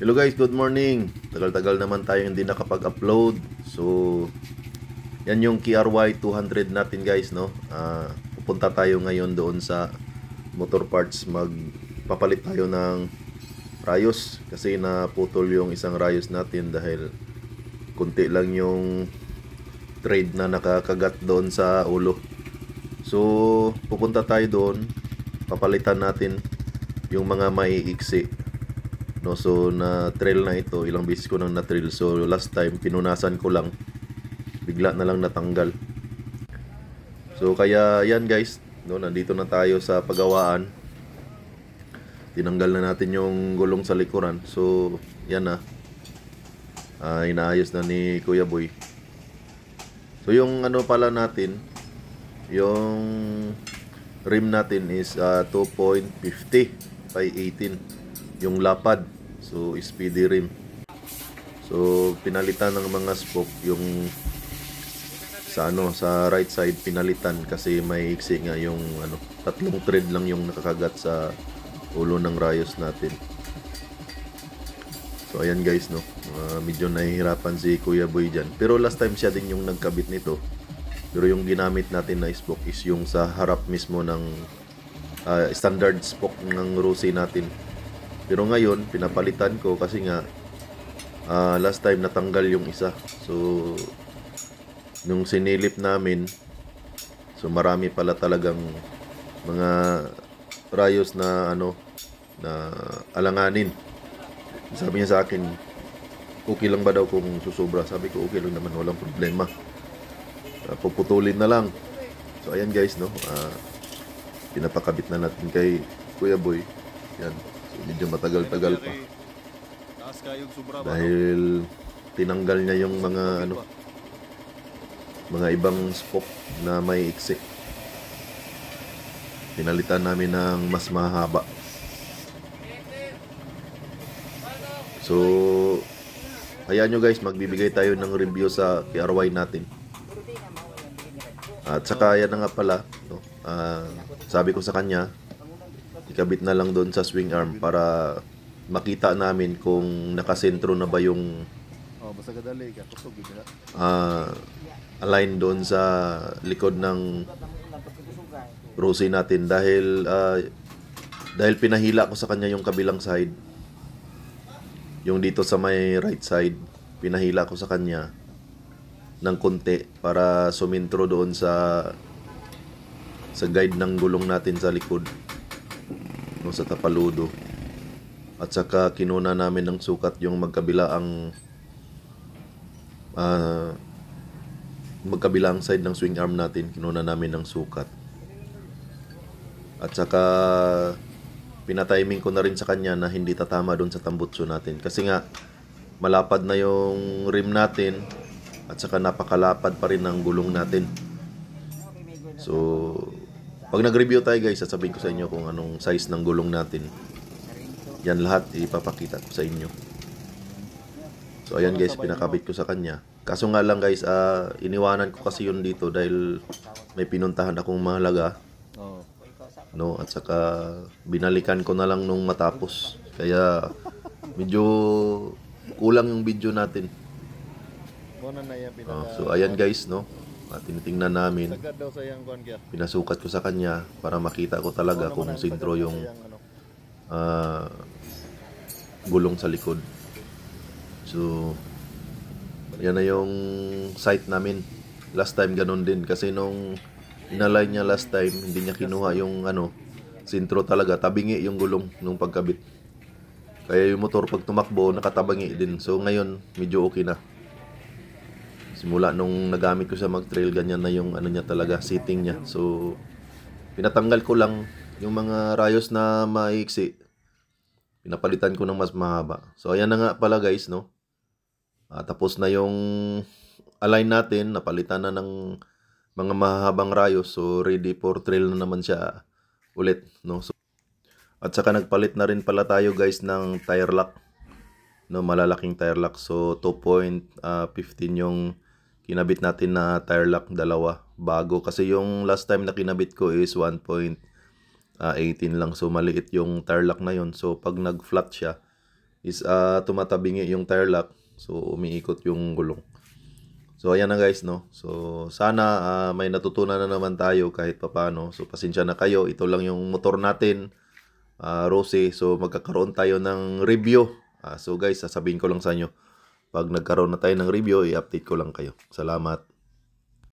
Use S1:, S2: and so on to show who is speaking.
S1: Hello guys, good morning. Tagal-tagal naman tayo hindi nakapag-upload. So, yan yung KRY 200 natin guys, no? Pupunta tayo ngayon doon sa motor parts. Magpapalit tayo ng rayos kasi naputol yung isang rayos natin dahil kunti lang yung thread na nakakagat doon sa ulo. So, pupunta tayo doon. Papalitan natin yung mga maiiksi. No, so na trail na ito, ilang beses ko nang na-trail. So last time pinunasan ko lang, bigla na lang natanggal. So kaya yan guys, no, nandito na tayo sa pagawaan. Tinanggal na natin yung gulong sa likuran. So yan na. Inaayos na ni Kuya Boy. So yung ano pala natin, yung rim natin is 2.50 by 18 yung lapad. So speedy rim. So pinalitan ng mga spoke yung sa right side, pinalitan kasi may iksi nga yung tatlong thread lang yung nakakagat sa ulo ng rayos natin. So ayan guys, no. Medyo nahihirapan si Kuya Boy dyan. Pero last time siya din yung nagkabit nito. Pero yung ginamit natin na spoke is yung sa harap mismo ng standard spoke ng Rossi natin. Pero ngayon, pinapalitan ko kasi nga last time natanggal yung isa. So, nung sinilip namin, so marami pala talagang mga rayos na na alanganin. Sabi niya sa akin, okay lang ba daw kung susobra? Sabi ko, okay lang naman, walang problema. Puputulin na lang. So, ayan guys, no. Pinapakabit na natin kay Kuya Boy. Yan. So, medyo matagal-tagal pa. Dahil tinanggal niya yung mga mga ibang spoke na may iksi. Pinalitan namin ng mas mahaba. So, hayaan nyo guys, magbibigay tayo ng review sa KRY natin. At saka yan na nga pala, no? Sabi ko sa kanya, ikabit na lang doon sa swing arm para makita namin kung nakasentro na ba yung align doon sa likod ng Rossi natin. Dahil pinahila ko sa kanya yung kabilang side, yung dito sa may right side, pinahila ko sa kanya ng konti para sumintro doon sa guide ng gulong natin sa likod, no, sa tapaludo. At saka kinuna namin ng sukat yung magkabilaang side ng swing arm natin. Kinuna namin ng sukat. At saka pinatiming ko na rin sa kanya na hindi tatama doon sa tambutso natin. Kasi nga malapad na yung rim natin at saka napakalapad pa rin ang gulong natin. So pag nag-review tayo guys, sasabihin ko sa inyo kung anong size ng gulong natin. Yan lahat ipapakita ko sa inyo. So ayan guys, pinakabit ko sa kanya. Kaso nga lang guys, iniwanan ko kasi yun dito dahil may pinuntahan akong mahalaga. No, at saka binalikan ko na lang nung matapos. Kaya medyo kulang yung video natin. So ayan guys, no. Tinitingnan namin. Pinasukat ko sa kanya para makita ko talaga kung sentro yung gulong sa likod. So yan na yung sight namin. Last time ganun din kasi nung inalign niya last time, hindi niya kinuha yung sentro talaga, tabingi yung gulong nung pagkabit. Kaya yung motor pag tumakbo nakatabangi din. So ngayon medyo okay na. Simula nung nagamit ko siya mag-trail, ganyan na yung niya talaga, sitting niya. So pinatanggal ko lang yung mga rayos na maiksi. Pinapalitan ko ng mas mahaba. So ayan na nga pala guys, no. Tapos na yung align natin, napalitan na ng mga mahabang rayos. So ready for trail na naman siya ulit, no. So, at saka nagpalit na rin pala tayo guys ng tire lock, no, malalaking tire lock. So 2.15 yung kinabit natin na tire lock, dalawa bago. Kasi yung last time na kinabit ko is 1.18 lang. So maliit yung tire lock na yun. So pag nag-flat siya, is tumatabingi yung tire lock. So umiikot yung gulong. So ayan na guys, no. So sana may natutunan na naman tayo kahit papaano. So pasensya na kayo. Ito lang yung motor natin, Rose. So magkakaroon tayo ng review. So guys, sasabihin ko lang sa inyo, pag nagkaroon na tayo ng review, i-update ko lang kayo. Salamat.